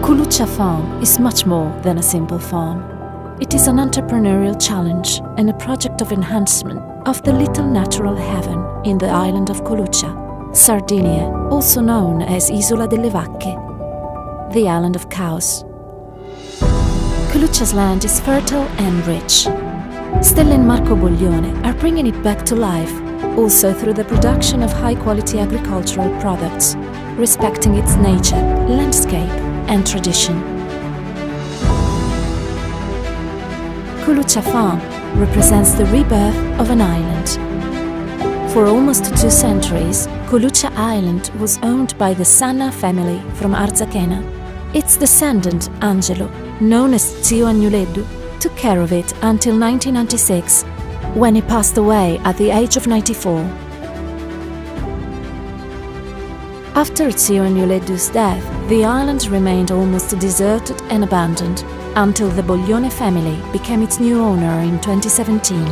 Culuccia Farm is much more than a simple farm. It is an entrepreneurial challenge and a project of enhancement of the little natural heaven in the island of Culuccia, Sardinia, also known as Isola delle Vacche, the island of cows. Culuccia's land is fertile and rich. Stella and Marco Boglione are bringing it back to life, also through the production of high-quality agricultural products, respecting its nature, landscape and tradition. Culuccia Farm represents the rebirth of an island. For almost 2 centuries, Culuccia Island was owned by the Sanna family from Arzachena. Its descendant, Angelo, known as Zio Agnuleddu, took care of it until 1996, when he passed away at the age of 94. After Zio Agnuleddu's death, the island remained almost deserted and abandoned, until the Boglione family became its new owner in 2017.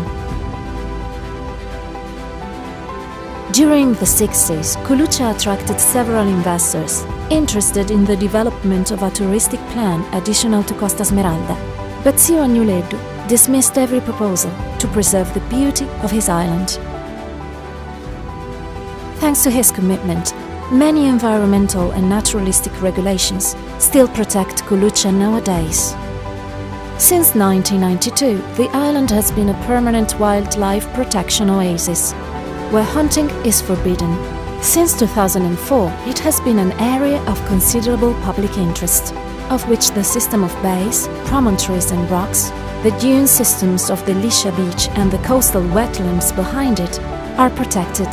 During the 60s, Culuccia attracted several investors interested in the development of a touristic plan additional to Costa Smeralda, but Zio Agnuleddu dismissed every proposal to preserve the beauty of his island. Thanks to his commitment, many environmental and naturalistic regulations still protect Culuccia nowadays. Since 1992, the island has been a permanent wildlife protection oasis, where hunting is forbidden. Since 2004, it has been an area of considerable public interest, of which the system of bays, promontories and rocks, the dune systems of the Liscia beach and the coastal wetlands behind it are protected.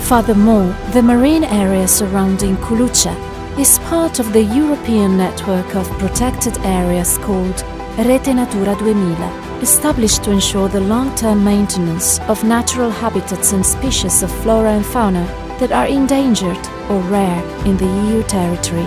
Furthermore, the marine area surrounding Culuccia is part of the European network of protected areas called Rete Natura 2000, established to ensure the long-term maintenance of natural habitats and species of flora and fauna that are endangered or rare in the EU territory.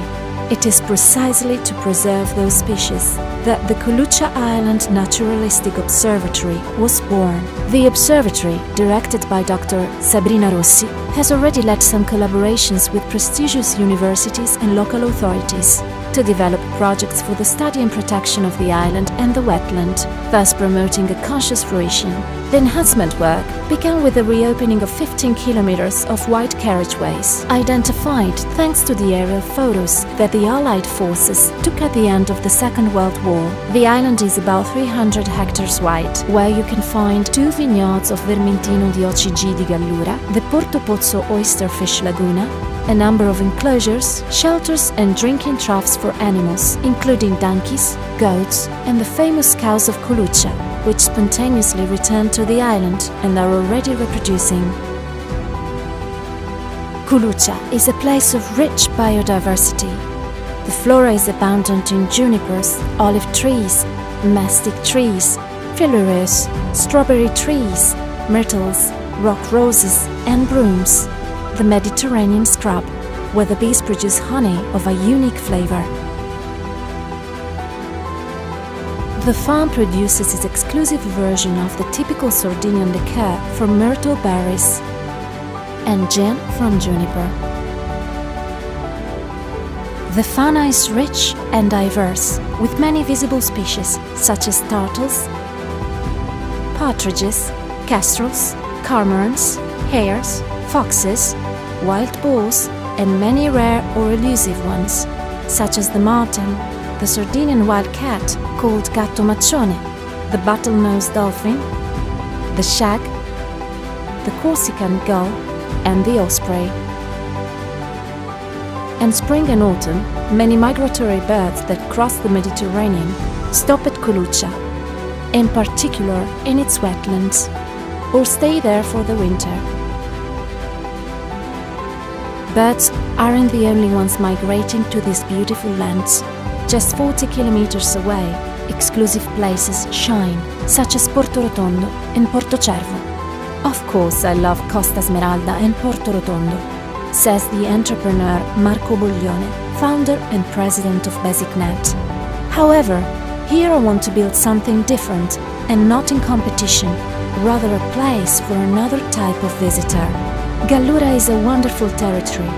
It is precisely to preserve those species that the Culuccia Island Naturalistic Observatory was born. The observatory, directed by Dr. Sabrina Rossi, has already led some collaborations with prestigious universities and local authorities to develop projects for the study and protection of the island and the wetland, thus promoting a conscious fruition. The enhancement work began with the reopening of 15 kilometers of wide carriageways, identified thanks to the aerial photos that the Allied forces took at the end of the Second World War. The island is about 300 hectares wide, where you can find 2 vineyards of Vermentino di OCG di Gallura, the Porto Pozzo Oysterfish Laguna, a number of enclosures, shelters and drinking troughs for animals, including donkeys, goats and the famous cows of Culuccia, which spontaneously returned to the island and are already reproducing. Culuccia is a place of rich biodiversity. The flora is abundant in junipers, olive trees, mastic trees, phylloreus, strawberry trees, myrtles, rock roses and brooms, the Mediterranean scrub, where the bees produce honey of a unique flavor. The farm produces its exclusive version of the typical Sardinian liqueur from myrtle berries and gin from juniper. The fauna is rich and diverse, with many visible species such as turtles, partridges, kestrels, cormorants, hares, foxes, wild boars and many rare or elusive ones, such as the marten, the Sardinian wild cat called gatto maccione, the bottlenose dolphin, the shag, the Corsican gull and the osprey. In spring and autumn, many migratory birds that cross the Mediterranean stop at Culuccia, in particular in its wetlands, or stay there for the winter. Birds aren't the only ones migrating to these beautiful lands. Just 40 kilometers away, exclusive places shine, such as Porto Rotondo and Porto Cervo. Of course I love Costa Smeralda and Porto Rotondo, says the entrepreneur Marco Boglione, founder and president of BasicNet. However, here I want to build something different and not in competition, rather a place for another type of visitor. Gallura is a wonderful territory.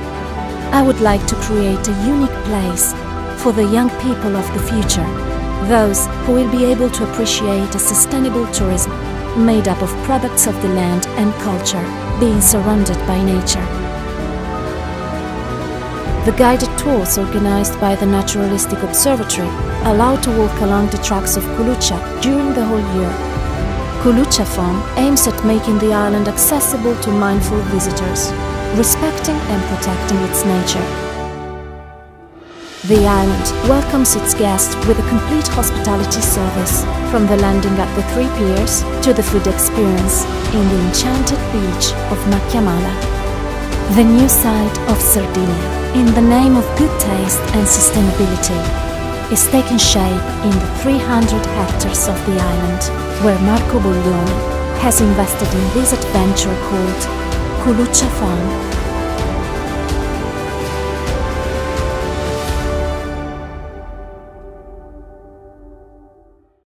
I would like to create a unique place for the young people of the future, those who will be able to appreciate a sustainable tourism made up of products of the land and culture, being surrounded by nature. The guided tours organized by the Naturalistic Observatory allow to walk along the tracks of Culuccia during the whole year. Culuccia Farm aims at making the island accessible to mindful visitors, respecting and protecting its nature. The island welcomes its guests with a complete hospitality service, from the landing at the 3 piers to the food experience in the enchanted beach of Macchiamala. The new side of Sardinia, in the name of good taste and sustainability, is taking shape in the 300 hectares of the island, where Marco Boglione has invested in this adventure called Culuccia Farm.